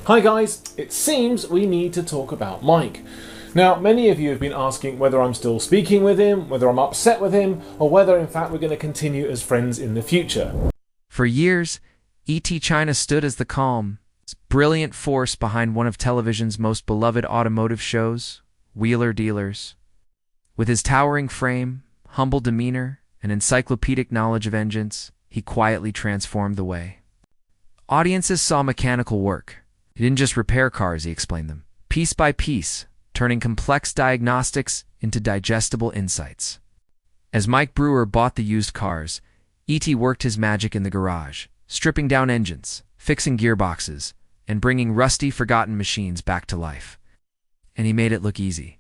Hi guys, it seems we need to talk about Mike. Now, many of you have been asking whether I'm still speaking with him, whether I'm upset with him, or whether in fact we're going to continue as friends in the future. For years, Edd China stood as the calm, brilliant force behind one of television's most beloved automotive shows, Wheeler Dealers. With his towering frame, humble demeanor, and encyclopedic knowledge of engines, he quietly transformed the way audiences saw mechanical work. He didn't just repair cars, he explained them, piece by piece, turning complex diagnostics into digestible insights. As Mike Brewer bought the used cars, Edd worked his magic in the garage, stripping down engines, fixing gearboxes, and bringing rusty, forgotten machines back to life. And he made it look easy.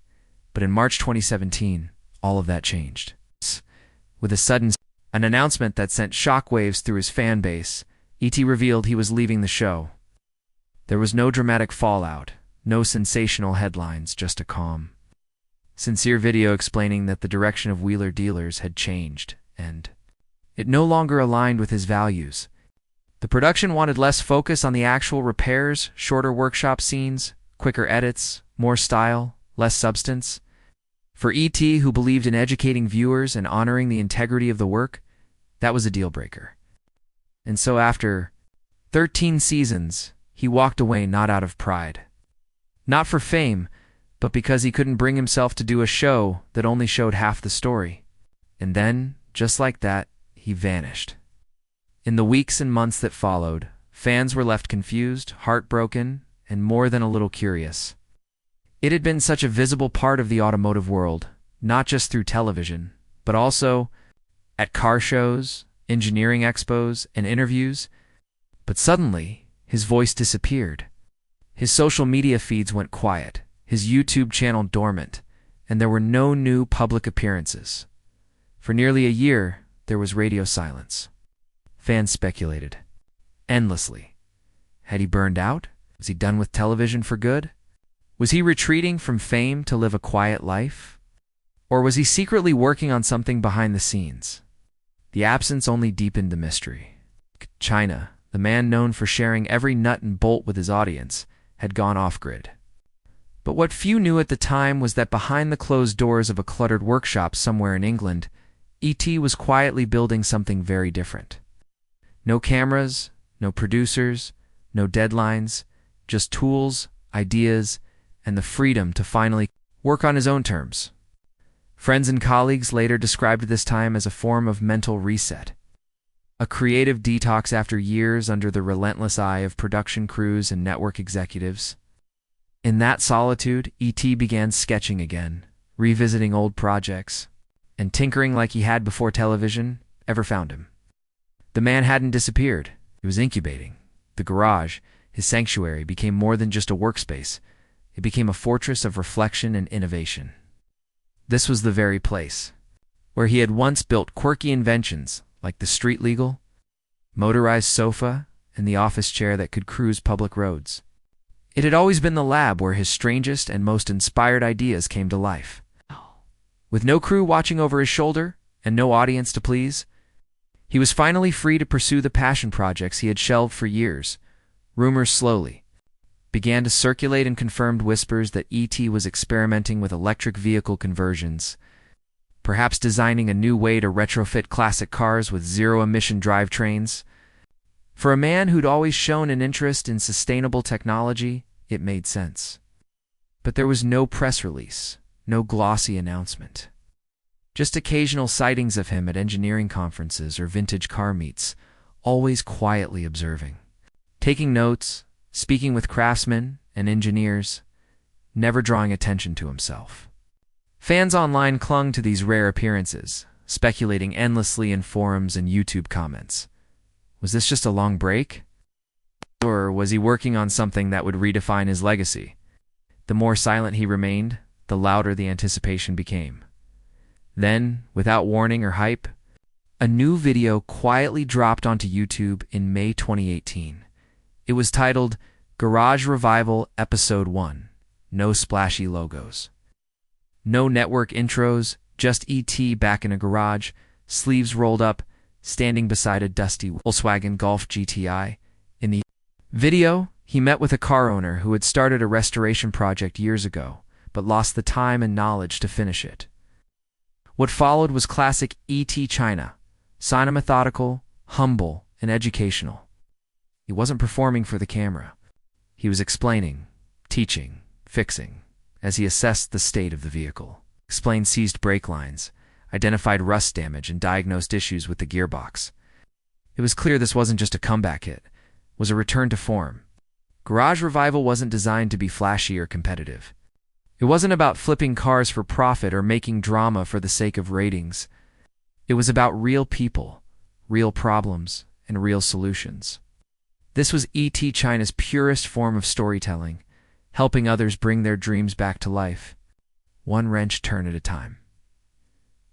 But in March 2017, all of that changed. With an announcement that sent shockwaves through his fan base, Edd revealed he was leaving the show. There was no dramatic fallout, no sensational headlines, just a calm, sincere video explaining that the direction of Wheeler Dealers had changed, and it no longer aligned with his values. The production wanted less focus on the actual repairs, shorter workshop scenes, quicker edits, more style, less substance. For Edd, who believed in educating viewers and honoring the integrity of the work, that was a deal-breaker. And so after 13 seasons, he walked away not out of pride. Not for fame, but because he couldn't bring himself to do a show that only showed half the story. And then, just like that, he vanished. In the weeks and months that followed, fans were left confused, heartbroken, and more than a little curious. It had been such a visible part of the automotive world, not just through television, but also at car shows, engineering expos, and interviews. But suddenly, his voice disappeared. His social media feeds went quiet, his YouTube channel dormant, and there were no new public appearances. For nearly a year, there was radio silence. Fans speculated endlessly. Had he burned out? Was he done with television for good? Was he retreating from fame to live a quiet life? Or was he secretly working on something behind the scenes? The absence only deepened the mystery. China, the man known for sharing every nut and bolt with his audience, had gone off-grid. But what few knew at the time was that behind the closed doors of a cluttered workshop somewhere in England, Edd was quietly building something very different. No cameras, no producers, no deadlines, just tools, ideas, and the freedom to finally work on his own terms. Friends and colleagues later described this time as a form of mental reset, a creative detox after years under the relentless eye of production crews and network executives. In that solitude, Edd began sketching again, revisiting old projects, and tinkering like he had before television ever found him. The man hadn't disappeared. He was incubating. The garage, his sanctuary, became more than just a workspace. It became a fortress of reflection and innovation. This was the very place where he had once built quirky inventions like the street legal, motorized sofa, and the office chair that could cruise public roads. It had always been the lab where his strangest and most inspired ideas came to life. With no crew watching over his shoulder and no audience to please, he was finally free to pursue the passion projects he had shelved for years. Rumors slowly began to circulate and confirmed whispers that Edd was experimenting with electric vehicle conversions, perhaps designing a new way to retrofit classic cars with zero-emission drivetrains. For a man who'd always shown an interest in sustainable technology, it made sense. But there was no press release, no glossy announcement. Just occasional sightings of him at engineering conferences or vintage car meets, always quietly observing, taking notes, speaking with craftsmen and engineers, never drawing attention to himself. Fans online clung to these rare appearances, speculating endlessly in forums and YouTube comments. Was this just a long break? Or was he working on something that would redefine his legacy? The more silent he remained, the louder the anticipation became. Then, without warning or hype, a new video quietly dropped onto YouTube in May 2018. It was titled Garage Revival Episode 1. No splashy logos. No network intros, just Edd back in a garage, sleeves rolled up, standing beside a dusty Volkswagen Golf GTI. In the video, he met with a car owner who had started a restoration project years ago, but lost the time and knowledge to finish it. What followed was classic Edd China, methodical, humble, and educational. He wasn't performing for the camera. He was explaining, teaching, fixing, as he assessed the state of the vehicle, explained seized brake lines, identified rust damage, and diagnosed issues with the gearbox. It was clear this wasn't just a comeback hit, it was a return to form. Garage Revival wasn't designed to be flashy or competitive. It wasn't about flipping cars for profit or making drama for the sake of ratings. It was about real people, real problems, and real solutions. This was Edd China's purest form of storytelling, helping others bring their dreams back to life, one wrench turn at a time.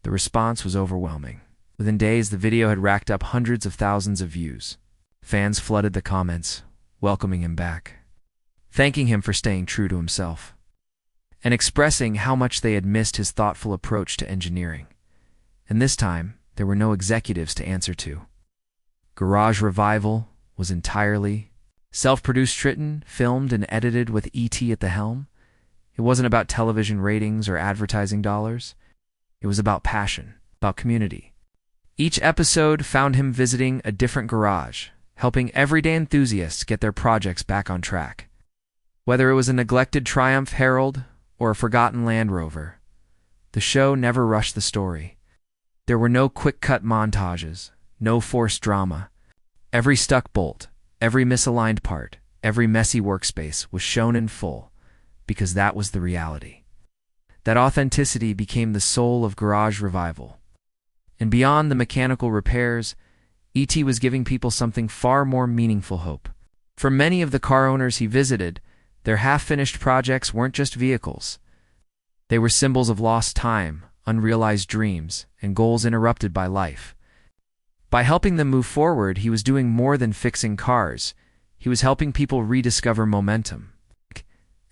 The response was overwhelming. Within days, the video had racked up hundreds of thousands of views. Fans flooded the comments, welcoming him back, thanking him for staying true to himself, and expressing how much they had missed his thoughtful approach to engineering. And this time, there were no executives to answer to. Garage Revival was entirely self-produced, written, filmed, and edited with E.T. at the helm. It wasn't about television ratings or advertising dollars. It was about passion, about community. Each episode found him visiting a different garage, helping everyday enthusiasts get their projects back on track. Whether it was a neglected Triumph Herald or a forgotten Land Rover, the show never rushed the story. There were no quick-cut montages, no forced drama. Every stuck bolt, every misaligned part, every messy workspace was shown in full, because that was the reality. That authenticity became the soul of Garage Revival. And beyond the mechanical repairs, E.T. was giving people something far more meaningful: hope. For many of the car owners he visited, their half-finished projects weren't just vehicles. They were symbols of lost time, unrealized dreams, and goals interrupted by life. By helping them move forward, he was doing more than fixing cars. He was helping people rediscover momentum.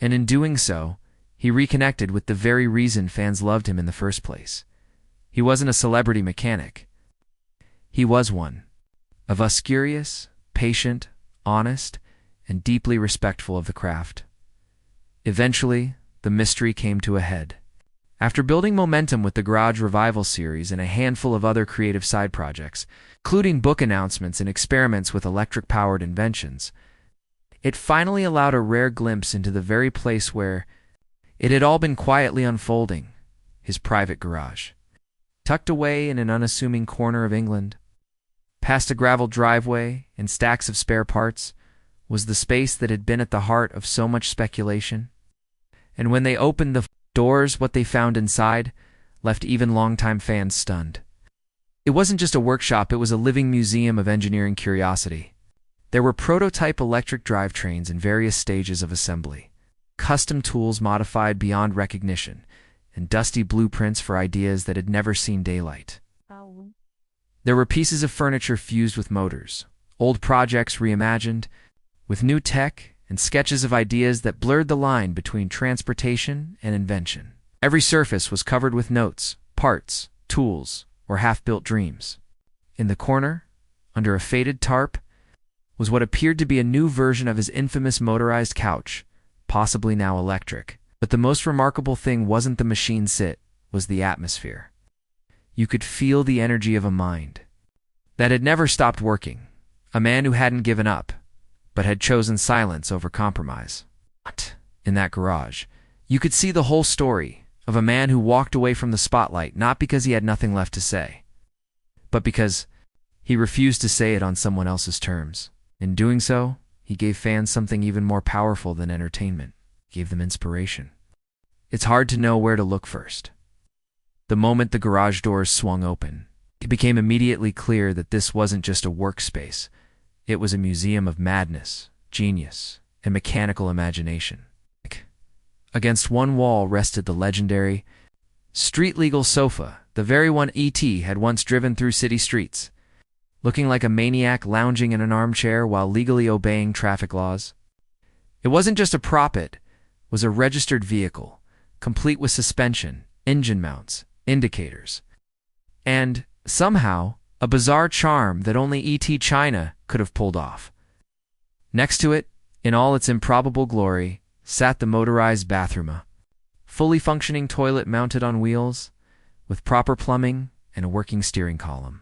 And in doing so, he reconnected with the very reason fans loved him in the first place. He wasn't a celebrity mechanic. He was one of us, curious, patient, honest, and deeply respectful of the craft. Eventually, the mystery came to a head. After building momentum with the Garage Revival series and a handful of other creative side projects, including book announcements and experiments with electric-powered inventions, it finally allowed a rare glimpse into the very place where it had all been quietly unfolding: his private garage. Tucked away in an unassuming corner of England, past a gravel driveway and stacks of spare parts, was the space that had been at the heart of so much speculation. And when they opened the doors, what they found inside left even longtime fans stunned. It wasn't just a workshop, it was a living museum of engineering curiosity. There were prototype electric drivetrains in various stages of assembly, custom tools modified beyond recognition, and dusty blueprints for ideas that had never seen daylight. There were pieces of furniture fused with motors, old projects reimagined, with new tech, and sketches of ideas that blurred the line between transportation and invention. Every surface was covered with notes, parts, tools, or half-built dreams. In the corner, under a faded tarp, was what appeared to be a new version of his infamous motorized couch, possibly now electric. But the most remarkable thing wasn't the machine sit, was the atmosphere. You could feel the energy of a mind that had never stopped working, a man who hadn't given up, but had chosen silence over compromise. In that garage, you could see the whole story of a man who walked away from the spotlight not because he had nothing left to say, but because he refused to say it on someone else's terms. In doing so, he gave fans something even more powerful than entertainment. He gave them inspiration. It's hard to know where to look first. The moment the garage doors swung open, it became immediately clear that this wasn't just a workspace. It was a museum of madness, genius, and mechanical imagination. Against one wall rested the legendary, street-legal sofa, the very one E.T. had once driven through city streets, looking like a maniac lounging in an armchair while legally obeying traffic laws. It wasn't just a prop, it was a registered vehicle, complete with suspension, engine mounts, indicators, and, somehow, a bizarre charm that only Edd China could have pulled off. Next to it, In all its improbable glory sat the motorized bathroom, a fully functioning toilet mounted on wheels, with proper plumbing and a working steering column.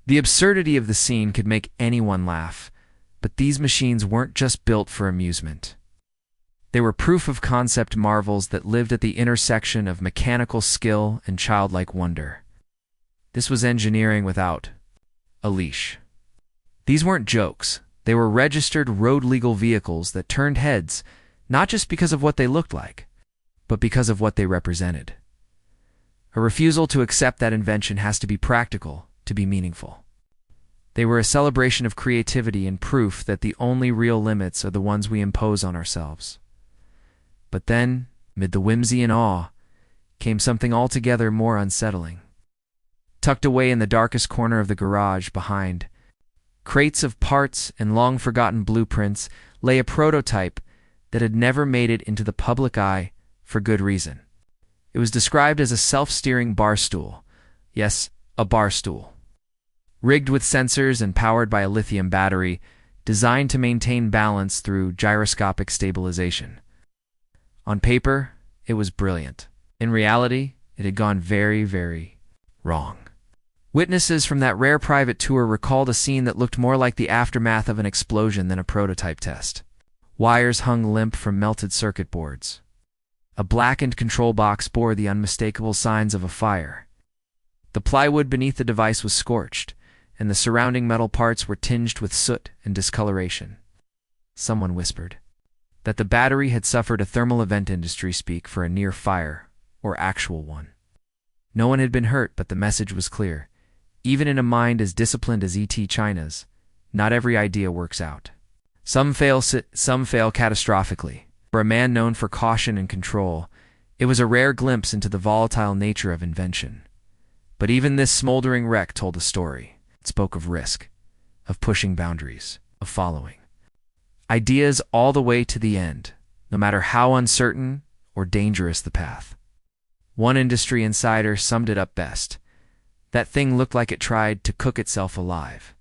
The absurdity of the scene could make anyone laugh, but these machines weren't just built for amusement. They were proof-of-concept marvels that lived at the intersection of mechanical skill and childlike wonder. This was engineering without a leash. These weren't jokes. They were registered road-legal vehicles that turned heads, not just because of what they looked like, but because of what they represented. A refusal to accept that invention has to be practical to be meaningful. They were a celebration of creativity and proof that the only real limits are the ones we impose on ourselves. But then, amid the whimsy and awe, came something altogether more unsettling. Tucked away in the darkest corner of the garage behind crates of parts and long-forgotten blueprints lay a prototype that had never made it into the public eye for good reason. It was described as a self-steering bar stool. Yes, a bar stool. Rigged with sensors and powered by a lithium battery, designed to maintain balance through gyroscopic stabilization. On paper, it was brilliant. In reality, it had gone very, very wrong. Witnesses from that rare private tour recalled a scene that looked more like the aftermath of an explosion than a prototype test. Wires hung limp from melted circuit boards. A blackened control box bore the unmistakable signs of a fire. The plywood beneath the device was scorched, and the surrounding metal parts were tinged with soot and discoloration. Someone whispered that the battery had suffered a thermal event, industry speak for a near fire, or actual one. No one had been hurt, but the message was clear. Even in a mind as disciplined as Edd China's, not every idea works out. Some fail catastrophically. For a man known for caution and control, it was a rare glimpse into the volatile nature of invention. But even this smoldering wreck told a story. It spoke of risk, of pushing boundaries, of following ideas all the way to the end, no matter how uncertain or dangerous the path. One industry insider summed it up best. That thing looked like it tried to cook itself alive.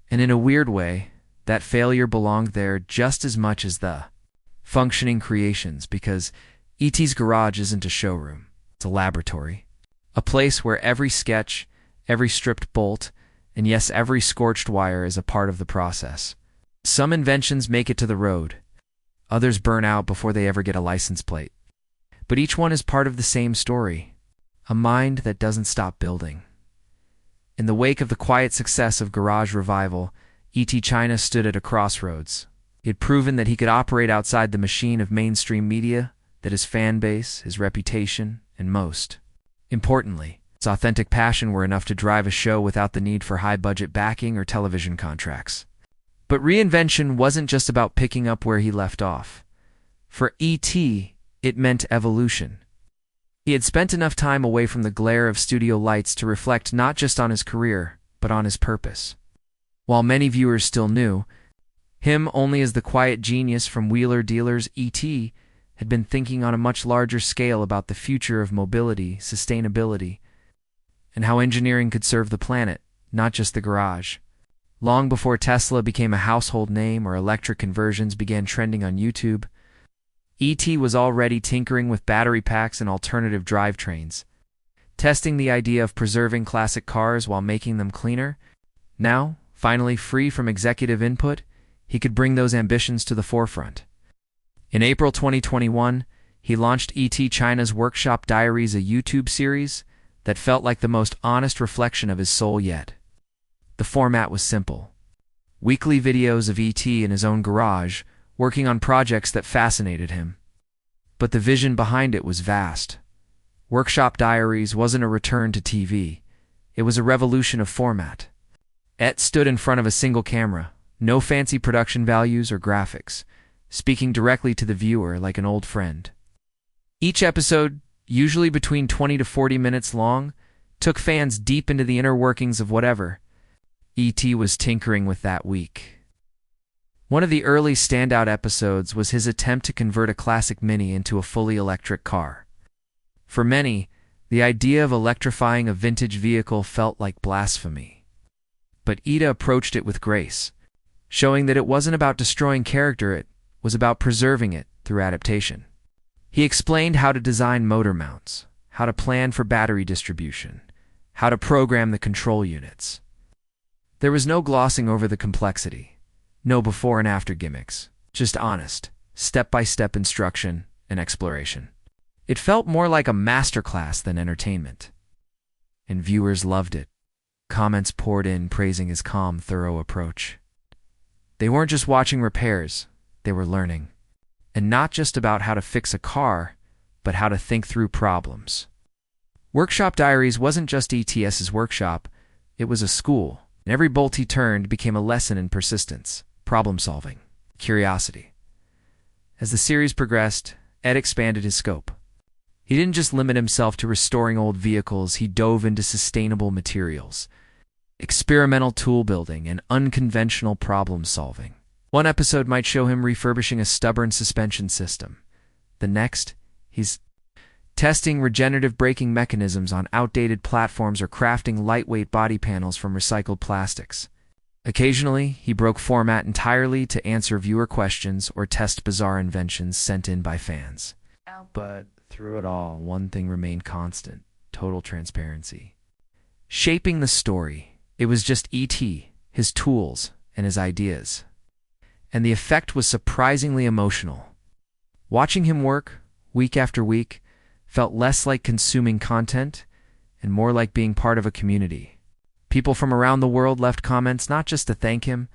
And in a weird way, that failure belonged there just as much as the functioning creations, because E.T.'s garage isn't a showroom. It's a laboratory. A place where every sketch, every stripped bolt, and yes, every scorched wire is a part of the process. Some inventions make it to the road. Others burn out before they ever get a license plate. But each one is part of the same story. A mind that doesn't stop building. In the wake of the quiet success of Garage Revival, Edd China stood at a crossroads. He had proven that he could operate outside the machine of mainstream media, that his fan base, his reputation, and most importantly, its authentic passion were enough to drive a show without the need for high-budget backing or television contracts. But reinvention wasn't just about picking up where he left off. For E.T., it meant evolution. He had spent enough time away from the glare of studio lights to reflect not just on his career, but on his purpose. While many viewers still knew him only as the quiet genius from Wheeler Dealers, E.T. had been thinking on a much larger scale about the future of mobility, sustainability, and how engineering could serve the planet, not just the garage. Long before Tesla became a household name or electric conversions began trending on YouTube, E.T. was already tinkering with battery packs and alternative drivetrains, testing the idea of preserving classic cars while making them cleaner. Now, finally free from executive input, he could bring those ambitions to the forefront. In April 2021, he launched Edd China's Workshop Diaries, a YouTube series that felt like the most honest reflection of his soul yet. The format was simple. Weekly videos of E.T. in his own garage, working on projects that fascinated him. But the vision behind it was vast. Workshop Diaries wasn't a return to TV. It was a revolution of format. Edd stood in front of a single camera, no fancy production values or graphics, speaking directly to the viewer like an old friend. Each episode, usually between 20 to 40 minutes long, took fans deep into the inner workings of whatever E.T. was tinkering with that week. One of the early standout episodes was his attempt to convert a classic Mini into a fully electric car. For many, the idea of electrifying a vintage vehicle felt like blasphemy. But Edd approached it with grace, showing that it wasn't about destroying character, it was about preserving it through adaptation. He explained how to design motor mounts, how to plan for battery distribution, how to program the control units. There was no glossing over the complexity, no before and after gimmicks, just honest, step-by-step instruction and exploration. It felt more like a masterclass than entertainment. And viewers loved it. Comments poured in praising his calm, thorough approach. They weren't just watching repairs, they were learning. And not just about how to fix a car, but how to think through problems. Workshop Diaries wasn't just ETS's workshop, it was a school, and every bolt he turned became a lesson in persistence, problem-solving, curiosity. As the series progressed, Edd expanded his scope. He didn't just limit himself to restoring old vehicles, he dove into sustainable materials, experimental tool building, and unconventional problem-solving. One episode might show him refurbishing a stubborn suspension system. The next, he's testing regenerative braking mechanisms on outdated platforms or crafting lightweight body panels from recycled plastics. Occasionally, he broke format entirely to answer viewer questions or test bizarre inventions sent in by fans. But through it all, one thing remained constant: total transparency. Shaping the story, it was just E.T., his tools, and his ideas. And the effect was surprisingly emotional. Watching him work, week after week, felt less like consuming content and more like being part of a community. People from around the world left comments not just to thank him,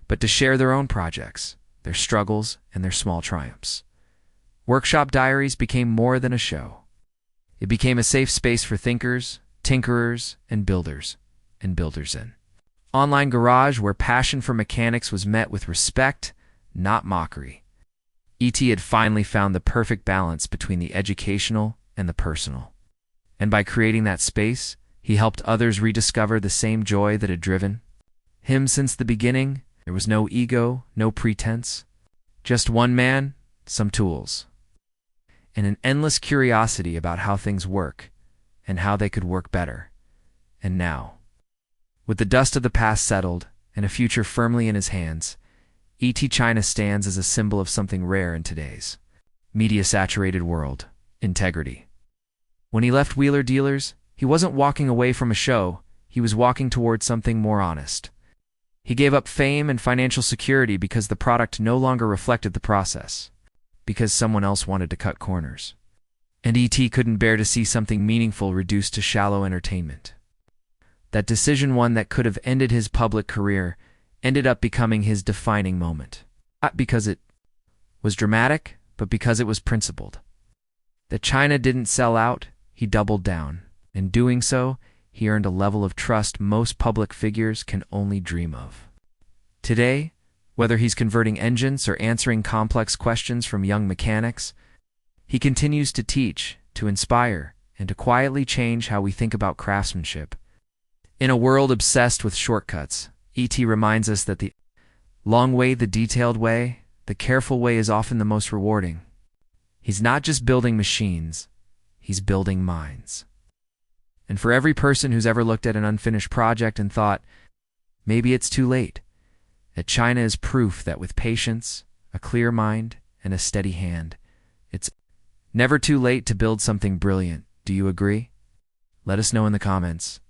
but to share their own projects, their struggles, and their small triumphs. Workshop Diaries became more than a show. It became a safe space for thinkers, tinkerers, and builders in. Online garage where passion for mechanics was met with respect, not mockery. E.T. had finally found the perfect balance between the educational and the personal. And by creating that space, he helped others rediscover the same joy that had driven him since the beginning. There was no ego, no pretense, just one man, some tools, and an endless curiosity about how things work and how they could work better. And now, with the dust of the past settled and a future firmly in his hands, Edd China stands as a symbol of something rare in today's media-saturated world: integrity. When he left Wheeler Dealers, he wasn't walking away from a show, he was walking toward something more honest. He gave up fame and financial security because the product no longer reflected the process, because someone else wanted to cut corners. And E.T. couldn't bear to see something meaningful reduced to shallow entertainment. That decision, one that could have ended his public career, ended up becoming his defining moment. Not because it was dramatic, but because it was principled. That China didn't sell out, he doubled down. In doing so, he earned a level of trust most public figures can only dream of. Today, whether he's converting engines or answering complex questions from young mechanics, he continues to teach, to inspire, and to quietly change how we think about craftsmanship. In a world obsessed with shortcuts, E.T. reminds us that the long way, the detailed way, the careful way is often the most rewarding. He's not just building machines, he's building minds. And for every person who's ever looked at an unfinished project and thought, maybe it's too late, Edd China is proof that with patience, a clear mind, and a steady hand, it's never too late to build something brilliant. Do you agree? Let us know in the comments.